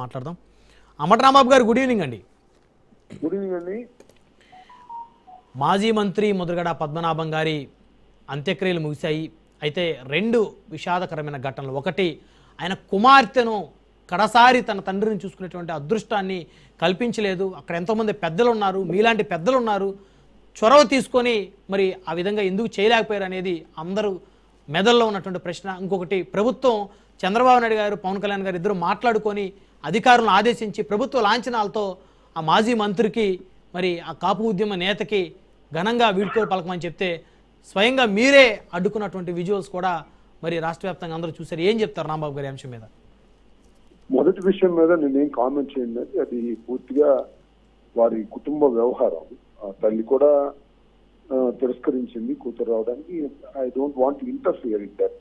మాట్లాడదాం. అమర్నాబాబు గారు good evening అండి. గుడ్ ఈవినింగ్ అండి. మాజీ మంత్రి ముద్రగడ పద్మనాభం గారి అంత్యక్రియలు ముగిశాయి. అయితే రెండు విషాదకరమైన ఘటనలు. ఒకటి, ఆయన కుమార్తెను కడసారి తన తండ్రిని చూసుకునేటువంటి అదృష్టాన్ని కల్పించలేదు. అక్కడ ఎంతోమంది పెద్దలు ఉన్నారు, మీలాంటి పెద్దలు ఉన్నారు, చొరవ తీసుకొని మరి ఆ విధంగా ఎందుకు చేయలేకపోయారు అనేది అందరూ మెదల్లో ఉన్నటువంటి ప్రశ్న. ఇంకొకటి, ప్రభుత్వం చంద్రబాబు నాయుడు గారు పవన్ కళ్యాణ్ గారు ఇద్దరు మాట్లాడుకొని అధికారులను ఆదేశించి ప్రభుత్వ లాంఛనాలతో ఆ మాజీ మంత్రికి మరి ఆ కాపు ఉద్యమ నేతకి ఘనంగా వీడ్కోలు పలకమని చెప్తే స్వయంగా మీరే అడ్డుకున్నటువంటి విజువల్స్ కూడా మరి రాష్ట్ర వ్యాప్తంగా అందరూ చూశారు. ఏం చెప్తారు రాంబాబు గారి అంశం మీద? మొదటి విషయం మీద నేనేం కామెంట్ చేయండి. అది పూర్తిగా వారి కుటుంబ వ్యవహారం. తల్లి కూడా తిరస్కరించింది కూతురు రావడానికి. I don't want to interfere in that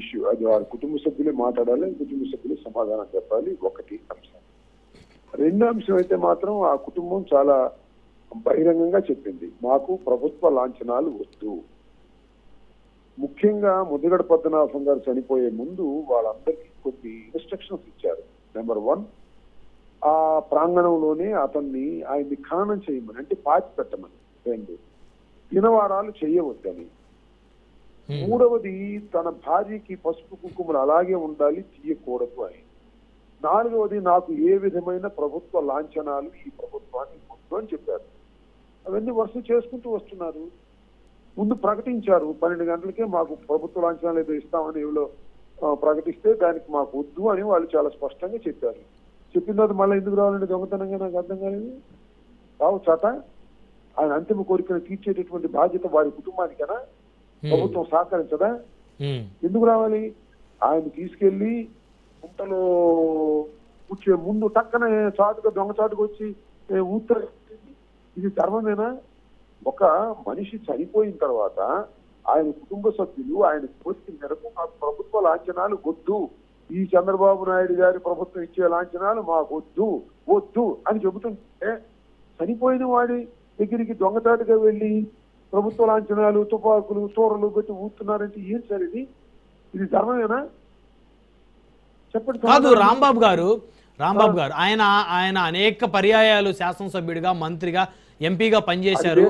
issue. అది వారి కుటుంబ సభ్యులే మాట్లాడాలి, కుటుంబ సభ్యులే సమాధానం చెప్పాలి. ఒకటి అంశం. రెండో అంశం అయితే మాత్రం ఆ కుటుంబం చాలా బహిరంగంగా చెప్పింది, మాకు ప్రభుత్వ లాంఛనాలు వద్దు. ముఖ్యంగా ముద్రగడ పద్మనాభం గారు చనిపోయే ముందు వాళ్ళందరికీ కొన్ని ఇన్స్ట్రక్షన్స్ ఇచ్చారు. నెంబర్ 1, ఆ ప్రాంగణంలోనే ఆయన్ని ఖననం చేయమని, అంటే పాతి పెట్టమని. 2, దినవారాలు చేయవద్దని. 3వది, తన భార్యకి పసుపు కుంకుమలు అలాగే ఉండాలి, తీయకూడదు అని. 4వది, నాకు ఏ విధమైన ప్రభుత్వ లాంఛనాలు ఈ ప్రభుత్వానికి వద్దు అని చెప్పారు. అవన్నీ వరుస చేసుకుంటూ వస్తున్నారు. ముందు ప్రకటించారు 12 గంటలకే మాకు ప్రభుత్వ లాంఛనాలు ఏదో ఇస్తామని ఎవరో ప్రకటిస్తే దానికి మాకు వద్దు అని వాళ్ళు చాలా స్పష్టంగా చెప్పారు. చెప్పిన తర్వాత మళ్ళీ ఎందుకు రావాలంటే దొంగతనంగా నాకు అర్థం కాలేదు. రావచ్చాట ఆయన అంతిమ కోరికను తీర్చేటటువంటి బాధ్యత వారి కుటుంబానికేనా? ప్రభుత్వం సహకరించదా? ఎందుకు రావాలి? ఆయన తీసుకెళ్లి గుంటలో కూర్చే ముందు టక్కన చాటుగా దొంగచాటుకు వచ్చి ఊత్తర, ఇది ధర్మమేనా? ఒక మనిషి చనిపోయిన తర్వాత ఆయన కుటుంబ సభ్యులు ఆయన కోరిక మేరకు మాకు ప్రభుత్వ లాంఛనాలు వద్దు, ఈ చంద్రబాబు నాయుడు గారి ప్రభుత్వం ఇచ్చే లాంఛనాలు మాకు వద్దు అని చెబుతుంటే చనిపోయిన వాడి దగ్గరికి దొంగచాటుగా వెళ్ళి ప్రభుత్వ లాంఛనాలు, తుపాకులు, తోరలు పెట్టి ఊతున్నారంటే ఏం సార్ ఇది ధర్మమేనా? చెప్పండి. కాదు రాంబాబు గారు ఆయన అనేక పర్యాయాలు శాసనసభ్యుడిగా, మంత్రిగా, ఎంపీగా పనిచేశారు.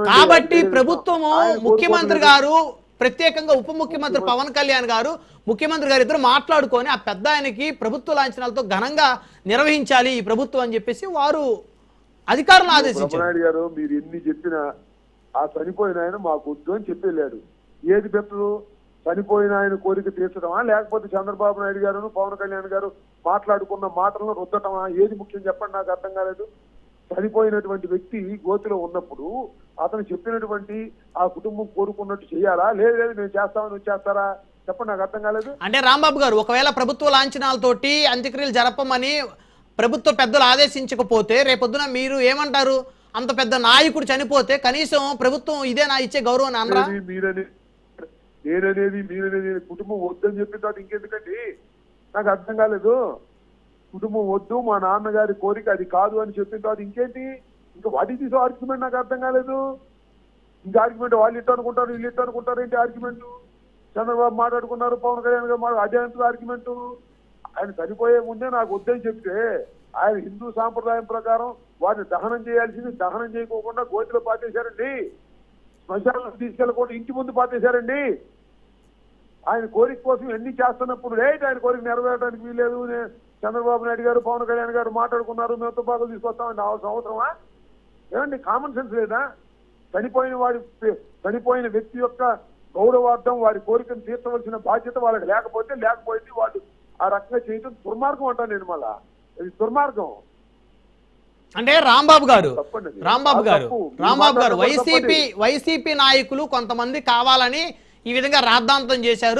కాబట్టి ప్రభుత్వము, ముఖ్యమంత్రి గారు, ప్రత్యేకంగా ఉప ముఖ్యమంత్రి పవన్ కళ్యాణ్ గారు, ముఖ్యమంత్రి గారు ఇద్దరు మాట్లాడుకొని ఆ పెద్ద ఆయనకి ప్రభుత్వ లాంఛనాలతో ఘనంగా నిర్వహించాలి ఈ ప్రభుత్వం అని చెప్పేసి వారు అధికారులను ఆదేశించారు. గారు మీరు ఎన్ని చెప్పినా ఆ చనిపోయిన ఆయన మాకు వద్దు అని చెప్పేళ్ళాడు. ఏది బెటర్? చనిపోయిన ఆయన కోరిక తీర్చడమా, లేకపోతే చంద్రబాబు నాయుడు గారు పవన్ కళ్యాణ్ గారు మాట్లాడుకున్న మాటలను రుద్దటమా? ఏది ముఖ్యం చెప్పండి, నాకు అర్థం కాలేదు. చనిపోయినటువంటి వ్యక్తి గోతిలో ఉన్నప్పుడు అతను చెప్పినటువంటి ఆ కుటుంబం కోరుకున్నట్టు చేయాలా? లేదు నేను చేస్తామని వచ్చేస్తారా? చెప్పండి, నాకు అర్థం కాలేదు. అంటే రాంబాబు గారు, ఒకవేళ ప్రభుత్వ లాంఛనాలతోటి అంత్యక్రియలు జరపమని ప్రభుత్వ పెద్దలు ఆదేశించకపోతే రేపొద్దున మీరు ఏమంటారు? అంత పెద్ద నాయకుడు చనిపోతే కనీసం ప్రభుత్వం ఇదే నా ఇచ్చే గౌరవం అనరా? నేననేది కుటుంబం వద్దని చెప్పిన తర్వాత ఇంకెందుకండి? నాకు అర్థం కాలేదు. కుటుంబం వద్దు, మా నాన్నగారి కోరిక అది కాదు అని చెప్పిన తర్వాత ఇంకేంటి? ఇంకా వాటి తీసే ఆర్గ్యుమెంట్ నాకు అర్థం కాలేదు. ఇంకా ఆర్గ్యుమెంట్ వాళ్ళు ఇట్టు అనుకుంటారు, వీళ్ళు ఇట్టు అనుకుంటారు. ఏంటి ఆర్గ్యుమెంట్? చంద్రబాబు మాట్లాడుకున్నారు, పవన్ కళ్యాణ్ గారు అదే అంటారు ఆర్గ్యుమెంట్. ఆయన చనిపోయే ముందే నాకు వద్దని చెప్తే ఆయన హిందూ సాంప్రదాయం ప్రకారం వారిని దహనం చేయాల్సింది దహనం చేయకోకుండా గోతిలో పాతేశారండి. శ్మశానాలకు తీసుకెళ్ళకుండా ఇంటి ముందు పాతేశారండి. ఆయన కోరిక కోసం ఎన్ని చేస్తున్నప్పుడు ఆయన కోరిక నెరవేరడానికి వీల్లేదు, చంద్రబాబు నాయుడు గారు పవన్ కళ్యాణ్ గారు మాట్లాడుకున్నారు, మేము తుపాకులు తీసుకొస్తామని అవసరమా? ఏమండి, కామన్ సెన్స్ లేదా? చనిపోయిన వ్యక్తి యొక్క గౌరవార్థం వారి కోరికను తీర్చవలసిన బాధ్యత వాళ్ళకి లేకపోతే వాళ్ళు ఆ రకంగా చేయడం దుర్మార్గం అంటాను నేను. మళ్ళా ఇది దుర్మార్గం. అంటే రాంబాబు గారు వైసీపీ నాయకులు కొంతమంది కావాలని ఈ విధంగా రాద్ధాంతం చేశారు.